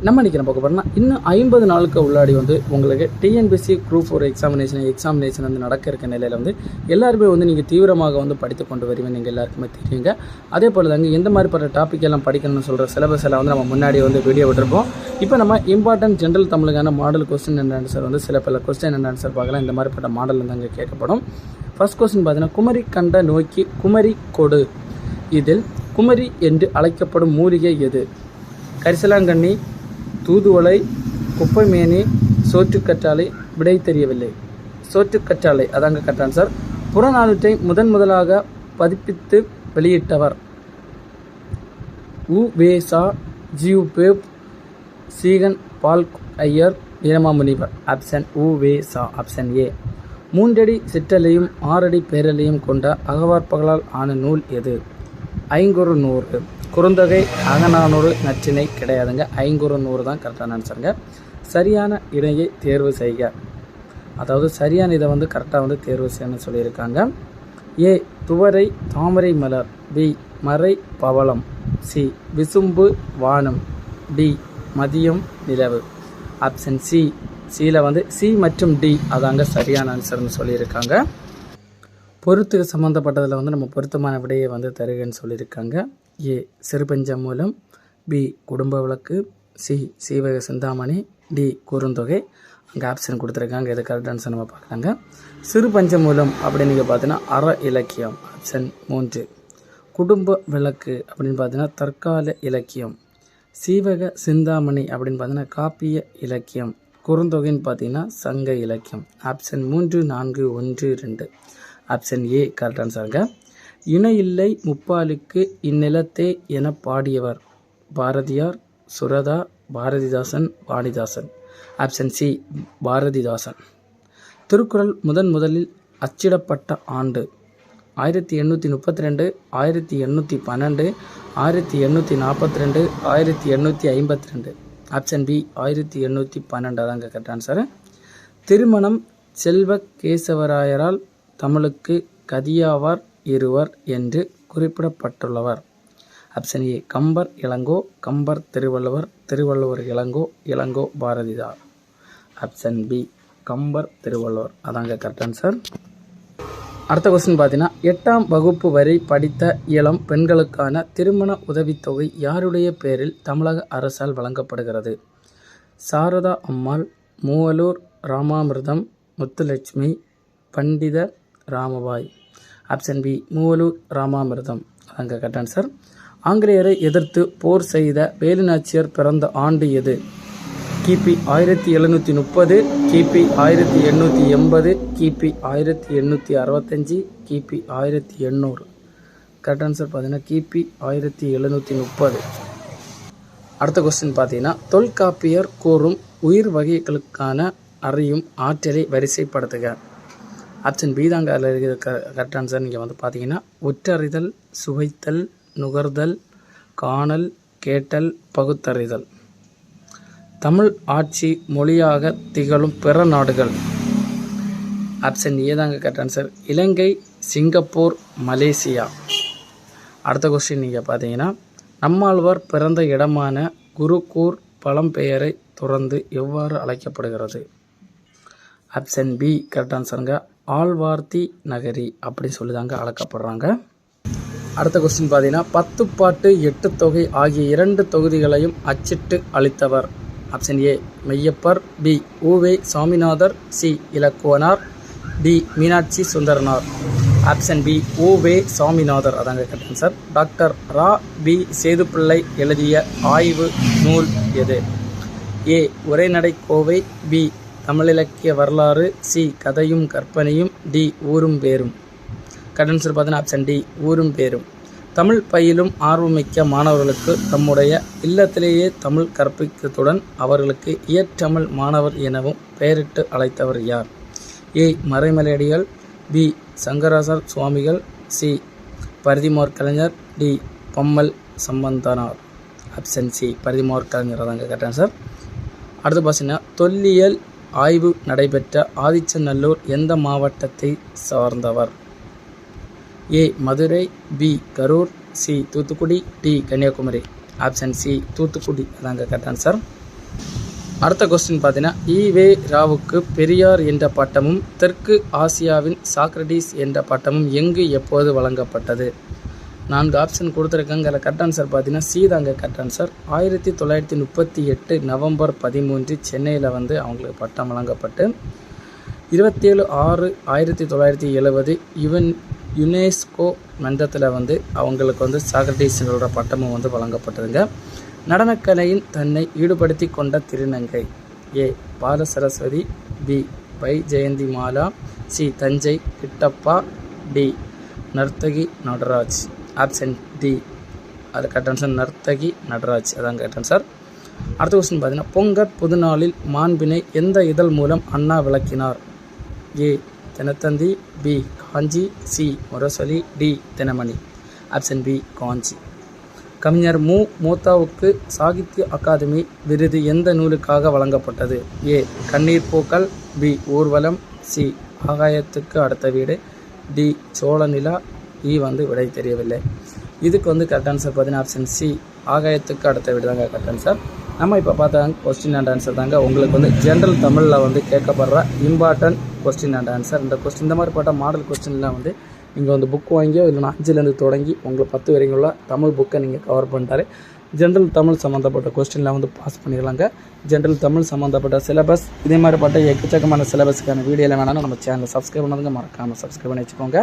நம்ம இன்றைக்கி பார்க்க போகிறோம்னா இன்னும் 50 நாளுக்கு உள்ளாடி உங்களுக்கு டிஎன்பிஎஸ்சி குரூப் 4 எக்ஸாமினேஷன் நடக்க இருக்க நிலையில் எல்லாருமே நீங்கள் தீவிரமாக படித்து கொண்டு வருவீங்க. நீங்கள் எல்லாருக்குமே தெரியுங்க. அதே போல் தாங்க எந்த மாதிரிப்பட்ட டாபிக் எல்லாம் படிக்கணும்னு சொல்கிற சிலபஸ் எல்லாம் நம்ம முன்னாடி வீடியோ விட்டுருப்போம். இப்போ நம்ம இம்பார்ட்டன்ட் ஜென்ரல் தமிழுக்கான மாடல் கொஸ்டின் அண்ட் ஆன்சர் சில பல கொஸ்டின் அண்ட் ஆன்சர் பார்க்கலாம். இந்த மாதிரிப்பட்ட மாடல் அங்கே கேட்கப்படும். ஃபர்ஸ்ட் கொஸ்டின் பார்த்தீங்கன்னா, குமரி கண்ட நோக்கி குமரி கொடு. இதில் குமரி என்று அழைக்கப்படும் மூலிகை எது? கரிசலாங்கண்ணி, தூதுவளை, குப்பைமேனி, சோற்றுக்கற்றாழை. விடை தெரியவில்லை. சோற்றுக்கற்றாழை அதாங்க கரெக்ட் சார். புறநானூற்றை முதலாக பதிப்பித்து வெளியிட்டவர்? U Ve Sa, G U Pope, Ziegenbalg Iyer, Veeramamunivar. Option U Ve Sa. Option A. 3 அடி சிற்றலையும் 6 அடி பேரலையும் கொண்ட அகவார்ப்புகளால் ஆன நூல் எது? ஐங்குறுநூறு. குறுந்தொகை, அகநானூறு, நற்றிணை கிடையாதுங்க. ஐங்குறுநூறு தான் கரெக்டான ஆன்சருங்க. சரியான இணையை தேர்வு செய்க. அதாவது சரியான இதை கரெக்டாக தேர்வு செய்யணும்னு சொல்லியிருக்காங்க. ஏ துவரை தாமரை மலர், பி மறை பவளம், சி விசும்பு வானம், டி மதியம் நிலவு. Option C. சியில் சி மற்றும் டி அதாங்க சரியான ஆன்சர்னு சொல்லியிருக்காங்க. பொருத்துக்கு சம்மந்தப்பட்டதில் நம்ம பொருத்தமான விடையை தருகன்னு சொல்லியிருக்காங்க. ஏ சிறுபஞ்சமூலம், பி குடும்ப விளக்கு, சி சீவக சிந்தாமணி, டி குறுந்தொகை. அங்கே ஆப்ஷன் கொடுத்துருக்காங்க. இது கரெக்ட் ஆன்சர் நம்ம பார்க்கலாங்க. சிறுபஞ்சமூலம் அப்படின்னு நீங்கள் பார்த்தீங்கன்னா அற இலக்கியம். ஆப்ஷன் 3. குடும்ப விளக்கு அப்படின்னு பார்த்தீங்கன்னா தற்கால இலக்கியம். சீவக சிந்தாமணி அப்படின்னு பார்த்தீங்கன்னா காப்பிய இலக்கியம். குறுந்தொகைன்னு பார்த்தீங்கன்னா சங்க இலக்கியம். ஆப்ஷன் 3, 4, 1, 2. ஆப்ஷன் ஏ கரெக்ட் ஆன்சருங்க. இணையில்லை முப்பாலுக்கு இந்நிலத்தே என பாடியவர்? பாரதியார், சுரதா, பாரதிதாசன், வாணிதாசன். Option C Bharathidasan. திருக்குறள் முதலில் அச்சிடப்பட்ட ஆண்டு? 1832, 1812, 1842, 1852. ஆப்ஷன் பி 1812 அதாங்க கரெக்ட் ஆன்சர். திருமணம் செல்வ கேசவராயரால் தமிழுக்கு கதியாவார் இருவர் என்று குறிப்பிடப்பட்டுள்ளவர்? Option A Kambar Ilango, Kambar Thiruvalluvar, Thiruvalluvar Ilango, Ilango Bharathidar. Option B Kambar Thiruvalluvar அதாங்க கரெக்ட் ஆன்சர். அடுத்த கொஸ்டின் பார்த்தீங்கன்னா, 8ஆம் வகுப்பு வரை படித்த இளம் பெண்களுக்கான திருமண உதவித்தொகை யாருடைய பேரில் தமிழக அரசால் வழங்கப்படுகிறது? சாரதா அம்மாள், மூவலூர் ராமாமிர்தம், முத்துலட்சுமி, பண்டித ராமபாய். ஆப்ஷன் பி மூவலூர் ராமாமிர்தம் அதாங்க கரெக்ட் ஆன்சர். ஆங்கிலேயரை எதிர்த்து போர் செய்த வேலுநாச்சியார் பிறந்த ஆண்டு எது? கிபி 1730, கிபி 1880, கிபி 1865, கிபி 1800. கரெக்ட் ஆன்சர் பார்த்தீங்கன்னா கிபி 1730. அடுத்த கொஸ்டின் பார்த்தீங்கன்னா, தொல்காப்பியர் கூறும் உயிர் வகைகளுக்கான அறியும் ஆற்றலை வரிசைப்படுத்துக. ஆப்ஷன் பி தாங்க அதில் இருக்கிற கரெக்ட் ஆன்சர். நீங்கள் பார்த்தீங்கன்னா, உற்றறிதல், சுவைத்தல், நுகர்தல், காணல், கேட்டல், பகுத்தறிதல். தமிழ் ஆட்சி மொழியாக திகழும் பிற நாடுகள்? ஆப்ஷன் ஏ தாங்க கரெக்ட் ஆன்சர். இலங்கை, சிங்கப்பூர், மலேசியா. அடுத்த கொஸ்டின் நீங்கள் பார்த்தீங்கன்னா, நம்மாழ்வார் பிறந்த இடமான குருகூர் பழம்பெயரை தொடர்ந்து எவ்வாறு அழைக்கப்படுகிறது? ஆப்ஷன் பி கரெக்ட் ஆன்சருங்க. ஆழ்வார்த்தி நகரி அப்படின்னு சொல்லிதாங்க அழைக்கப்படுறாங்க. அடுத்த கொஸ்டின் பார்த்தீங்கன்னா, 10 பாட்டு 8 தொகை ஆகிய 2 தொகுதிகளையும் அச்சிட்டு அளித்தவர்? Option A Meyyappar, B U Ve. Saminathar, C Ilakkuvanar, D Meenakshi Sundaranar. Option B U Ve. Saminathar அதாங்க correct answer. Doctor Ra. P. Sethupillai எழுதிய ஆய்வு நூல் எது? ஏ உரைநடை கோவை, பி தமிழிலக்கிய வரலாறு, சி கதையும் கற்பனையும், டி ஊரும் பேரும். கரெக்ட் ஆன்சர் பார்த்தீங்கன்னா ஆப்ஷன் டி ஊரும் பேரும். தமிழ் பயிலும் ஆர்வமிக்க மாணவர்களுக்கு தம்முடைய இல்லத்திலேயே தமிழ் கற்பிக்கத்துடன் அவர்களுக்கு இயற்றமிழ் மாணவர் எனவும் பெயரிட்டு அழைத்தவர் யார்? ஏ Maraimalai Adigal, B Sankarasar Swamigal, C Parithimar Kalaignar, D Pammal Sambandhanar. Option C Parithimar Kalaignar அதாங்க கரெக்ட் ஆன்சர். அடுத்து பார்த்தீங்கன்னா, தொல்லியல் ஆய்வு நடைபெற்ற ஆதிச்சநல்லூர் எந்த மாவட்டத்தை சார்ந்தவர்? A Madurai, B Karur, C Thoothukudi, D Kanyakumari. Option C Thoothukudi அதாங்க கரெக்ட் ஆன்சர். அடுத்த கொஸ்டின் பார்த்தீங்கன்னா ஈவே ராவுக்கு பெரியார் என்ற பட்டமும் தெற்கு ஆசியாவின் சாக்ரடீஸ் என்ற பட்டமும் எங்கு எப்போது வழங்கப்பட்டது? 4 ஆப்ஷன் கொடுத்துருக்காங்க. அதில் கரெக்ட் ஆன்சர் பார்த்தீங்கன்னா சி தாங்க கரெக்ட் ஆன்சர். 1938 நவம்பர் 13 சென்னையில் அவங்களுக்கு பட்டம் வழங்கப்பட்டு 27/6/1970 யுனெஸ்கோ மன்றத்தில் அவங்களுக்கு சாக்ரடீஸோட பட்டமும் வழங்கப்பட்டதுங்க. நடனக்கலையின் தன்னை ஈடுபடுத்தி கொண்ட திருநங்கை ஏ பால சரஸ்வதி, பி வை ஜெயந்தி மாலா, சி தஞ்சை கிட்டப்பா, டி நர்த்தகி நடராஜ். ஆப்ஷன் டி அது கரெக்ட் ஆன்சர், நர்த்தகி நடராஜ் அதான் கரெக்ட் ஆன்சர். அடுத்த கொஸ்டின் பார்த்தீங்கன்னா பொங்கல் புதுநாளில் மாண்பினை எந்த இதழ் மூலம் அண்ணா விளக்கினார்? A Dinathanthi, B Kanchi, C Murasoli, D Dinamani. Option B Kanchi. கவிஞர் மூத்தாவுக்கு சாகித்ய அகாதமி விருது எந்த நூலுக்காக வழங்கப்பட்டது? ஏ கண்ணீர் பூக்கள், பி ஊர்வலம், சி ஆகாயத்துக்கு அடுத்த வீடு, டி சோழ நிலா, இ விடை தெரியவில்லை. இதுக்கு கரெக்ட் ஆன்சர் பார்த்தீங்கன்னா ஆப்ஷன் சி ஆகாயத்துக்கு அடுத்த வீடு தாங்க கரெக்ட் ஆன்சர். நம்ம இப்போ பார்த்தாங்க கொஸ்டின் அண்ட் ஆன்சர் தாங்க. உங்களுக்கு ஜென்ரல் தமிழில் கேட்கப்படுற இம்பார்ட்டன்ட் கொஸ்டின் அண்ட் ஆன்சர். இந்த மாதிரி போட்ட மாடல் கொஸ்டின்லாம் நீங்கள் புக் வாங்கியோ இல்லைனா 5லேருந்து தொடங்கி உங்களுக்கு 10 வரைக்கும் உள்ள தமிழ் புக்கை நீங்கள் கவர் பண்ணிட்டாலே ஜென்ரல் தமிழ் சம்மந்தப்பட்ட கொஸ்டினில் பாஸ் பண்ணிடலாங்க. ஜென்ரல் தமிழ் சம்மந்தப்பட்ட சிலபஸ் இதே மாதிரி எக்கச்சக்கமான சிலபஸ்க்கான வீடியோவில் வேணாலும் நம்ம சேனலை சப்ஸ்கிரைப் பண்ணதுங்க மறக்காமல் சப்ஸ்கிரைப் பண்ணி வச்சுக்கோங்க.